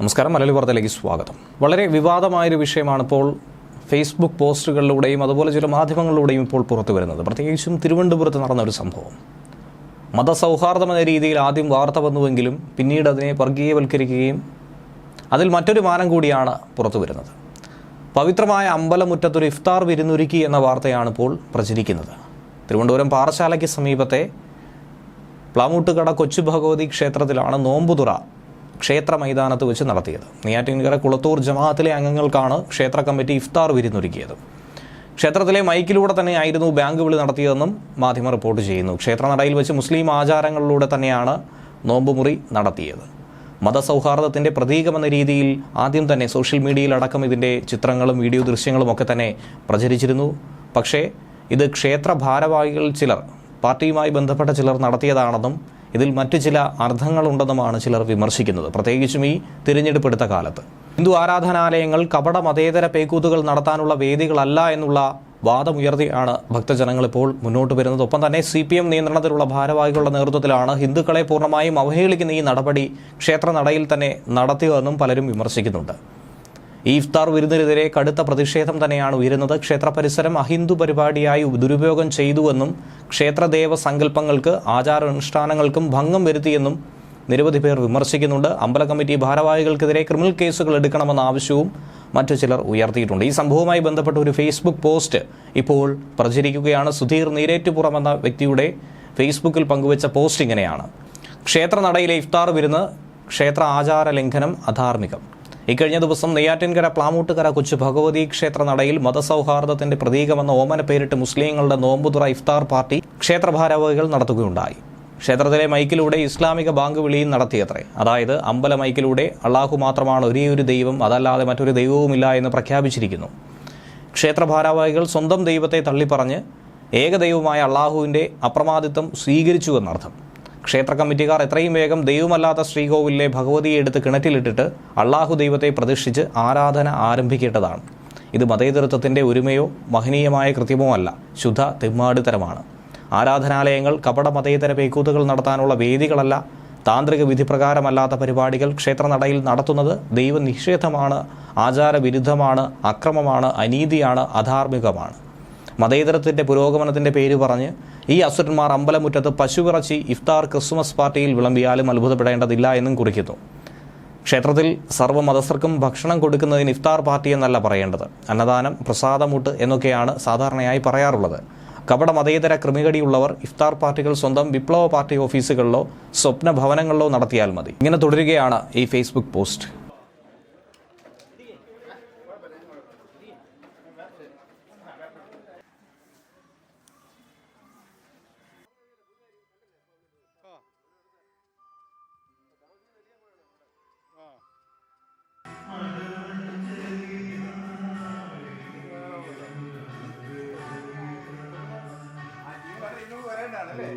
നമസ്കാരം, മലയാളി വാർത്തയിലേക്ക് സ്വാഗതം. വളരെ വിവാദമായൊരു വിഷയമാണ് ഇപ്പോൾ ഫേസ്ബുക്ക് പോസ്റ്റുകളിലൂടെയും അതുപോലെ ചില മാധ്യമങ്ങളിലൂടെയും ഇപ്പോൾ പുറത്തു വരുന്നത്. പ്രത്യേകിച്ചും തിരുവനന്തപുരത്ത് നടന്ന ഒരു സംഭവം. മതസൗഹാർദ്ദം എന്ന രീതിയിൽ ആദ്യം വാർത്ത വന്നുവെങ്കിലും പിന്നീട് അതിനെ വർഗീയവൽക്കരിക്കുകയും അതിൽ മറ്റൊരു മാനം കൂടിയാണ് പുറത്തു വരുന്നത്. പവിത്രമായ അമ്പലമുറ്റത്തൊരു ഇഫ്താർ വിരുന്നൊരുക്കി എന്ന വാർത്തയാണ് ഇപ്പോൾ പ്രചരിക്കുന്നത്. തിരുവനന്തപുരം പാറശാലയ്ക്ക് സമീപത്തെ പ്ലാമൂട്ടുകട കൊച്ചു ഭഗവതി ക്ഷേത്രത്തിലാണ് നോമ്പുതുറ ക്ഷേത്ര മൈതാനത്ത് വെച്ച് നടത്തിയത്. നെയ്യാറ്റിൻകര കുളത്തൂർ ജമാഅത്തിലെ അംഗങ്ങൾക്കാണ് ക്ഷേത്ര കമ്മിറ്റി ഇഫ്താർ വിരുന്നൊരുക്കിയത്. ക്ഷേത്രത്തിലെ മൈക്കിലൂടെ തന്നെയായിരുന്നു ബാങ്ക് വിളി നടത്തിയതെന്നും മാധ്യമം റിപ്പോർട്ട് ചെയ്യുന്നു. ക്ഷേത്രനടയിൽ വെച്ച് മുസ്ലിം ആചാരങ്ങളിലൂടെ തന്നെയാണ് നോമ്പുമുറി നടത്തിയത്. മതസൗഹാർദ്ദത്തിൻ്റെ പ്രതീകമെന്ന രീതിയിൽ ആദ്യം തന്നെ സോഷ്യൽ മീഡിയയിലടക്കം ഇതിൻ്റെ ചിത്രങ്ങളും വീഡിയോ ദൃശ്യങ്ങളും ഒക്കെ തന്നെ പ്രചരിച്ചിരുന്നു. പക്ഷേ ഇത് ക്ഷേത്ര ഭാരവാഹികൾ ചിലർ, പാർട്ടിയുമായി ബന്ധപ്പെട്ട ചിലർ നടത്തിയതാണെന്നും ഇതിൽ മറ്റു ചില അർത്ഥങ്ങളുണ്ടെന്നുമാണ് ചിലർ വിമർശിക്കുന്നത്. പ്രത്യേകിച്ചും ഈ തിരഞ്ഞെടുപ്പെടുത്ത കാലത്ത് ഹിന്ദു ആരാധനാലയങ്ങൾ കപട മതേതര പേക്കൂത്തുകൾ നടത്താനുള്ള വേദികളല്ല എന്നുള്ള വാദമുയർത്തിയാണ് ഭക്തജനങ്ങൾ ഇപ്പോൾ മുന്നോട്ട് വരുന്നത്. ഒപ്പം തന്നെ CPM നിയന്ത്രണത്തിലുള്ള ഭാരവാഹികളുടെ നേതൃത്വത്തിലാണ് ഹിന്ദുക്കളെ പൂർണ്ണമായും അവഹേളിക്കുന്ന ഈ നടപടി ക്ഷേത്രനടയിൽ തന്നെ നടത്തിയതെന്നും പലരും വിമർശിക്കുന്നുണ്ട്. ഈ ഇഫ്താർ വിരുന്നിനെതിരെ കടുത്ത പ്രതിഷേധം തന്നെയാണ് ഉയരുന്നത്. ക്ഷേത്ര പരിസരം അഹിന്ദു പരിപാടിയായി ദുരുപയോഗം ചെയ്തുവെന്നും ക്ഷേത്രദേവ സങ്കല്പങ്ങൾക്ക് ആചാരാനുഷ്ഠാനങ്ങൾക്കും ഭംഗം വരുത്തിയെന്നും നിരവധി പേർ വിമർശിക്കുന്നുണ്ട്. അമ്പല കമ്മിറ്റി ഭാരവാഹികൾക്കെതിരെ ക്രിമിനൽ കേസുകൾ എടുക്കണമെന്ന ആവശ്യവും മറ്റു ചിലർ ഉയർത്തിയിട്ടുണ്ട്. ഈ സംഭവവുമായി ബന്ധപ്പെട്ട ഒരു ഫേസ്ബുക്ക് പോസ്റ്റ് ഇപ്പോൾ പ്രചരിക്കുകയാണ്. സുധീർ നീരേറ്റുപുറം എന്ന വ്യക്തിയുടെ ഫേസ്ബുക്കിൽ പങ്കുവച്ച പോസ്റ്റ് ഇങ്ങനെയാണ്: ക്ഷേത്രനടയിലെ ഇഫ്താർ വിരുന്ന് ക്ഷേത്ര ആചാര ലംഘനം, അധാർമികം. ഇക്കഴിഞ്ഞ ദിവസം നെയ്യാറ്റിൻകര പ്ലാമൂട്ടുകര കൊച്ചു ഭഗവതി ക്ഷേത്ര നടയിൽ മതസൗഹാർദ്ദത്തിന്റെ പ്രതീകമെന്ന ഓമന പേരിട്ട് മുസ്ലിങ്ങളുടെ നോമ്പുതുറ ഇഫ്താർ പാർട്ടി ക്ഷേത്ര ഭാരവാഹികൾ നടത്തുകയുണ്ടായി. ക്ഷേത്രത്തിലെ മൈക്കിലൂടെ ഇസ്ലാമിക ബാങ്ക് വിളിയും നടത്തിയത്രേ. അതായത് അമ്പല മൈക്കിലൂടെ അള്ളാഹു മാത്രമാണ് ഒരേയൊരു ദൈവം, അതല്ലാതെ മറ്റൊരു ദൈവവുമില്ല എന്ന് പ്രഖ്യാപിച്ചിരിക്കുന്നു. ക്ഷേത്ര ഭാരവാഹികൾ സ്വന്തം ദൈവത്തെ തള്ളിപ്പറഞ്ഞ് ഏകദൈവമായ അള്ളാഹുവിൻ്റെ അപ്രമാദിത്വം സ്വീകരിച്ചുവെന്നർത്ഥം. ക്ഷേത്ര കമ്മിറ്റിക്കാർ എത്രയും വേഗം ദൈവമല്ലാത്ത ശ്രീകോവിലെ ഭഗവതിയെ എടുത്ത് കിണറ്റിലിട്ടിട്ട് അള്ളാഹു ദൈവത്തെ പ്രതിഷ്ഠിച്ച് ആരാധന ആരംഭിക്കേണ്ടതാണ്. ഇത് മതേതരത്വത്തിൻ്റെ ഒരുമയോ മഹനീയമായ കൃത്യമോ അല്ല, ശുദ്ധ തെമ്മാടിത്തരമാണ്. ആരാധനാലയങ്ങൾ കപട മതേതര പേക്കൂത്തുകൾ നടത്താനുള്ള വേദികളല്ല. താന്ത്രിക വിധിപ്രകാരമല്ലാത്ത പരിപാടികൾ ക്ഷേത്രനടയിൽ നടത്തുന്നത് ദൈവനിഷേധമാണ്, ആചാരവിരുദ്ധമാണ്, അക്രമമാണ്, അനീതിയാണ്, അധാർമികമാണ്. മതേതരത്തിൻ്റെ പുരോഗമനത്തിൻ്റെ പേര് പറഞ്ഞ് ഈ അസുരന്മാർ അമ്പലമുറ്റത്ത് പശുവിറച്ചി ഇഫ്താർ ക്രിസ്മസ് പാർട്ടിയിൽ വിളമ്പിയാലും അത്ഭുതപ്പെടേണ്ടതില്ല എന്നും കുറിക്കുന്നു. ക്ഷേത്രത്തിൽ സർവ്വമതസ്ഥർക്കും ഭക്ഷണം കൊടുക്കുന്നതിന് ഇഫ്താർ പാർട്ടി എന്നല്ല പറയേണ്ടത്, അന്നദാനം, പ്രസാദമൂട്ട് എന്നൊക്കെയാണ് സാധാരണയായി പറയാറുള്ളത്. കപട മതേതര ക്രിമികടിയുള്ളവർ ഇഫ്താർ പാർട്ടികൾ സ്വന്തം വിപ്ലവ പാർട്ടി ഓഫീസുകളിലോ സ്വപ്ന ഭവനങ്ങളിലോ നടത്തിയാൽ മതി. ഇങ്ങനെ തുടരുകയാണ് ഈ ഫേസ്ബുക്ക് പോസ്റ്റ്. വരേണ്ടതാണല്ലേ?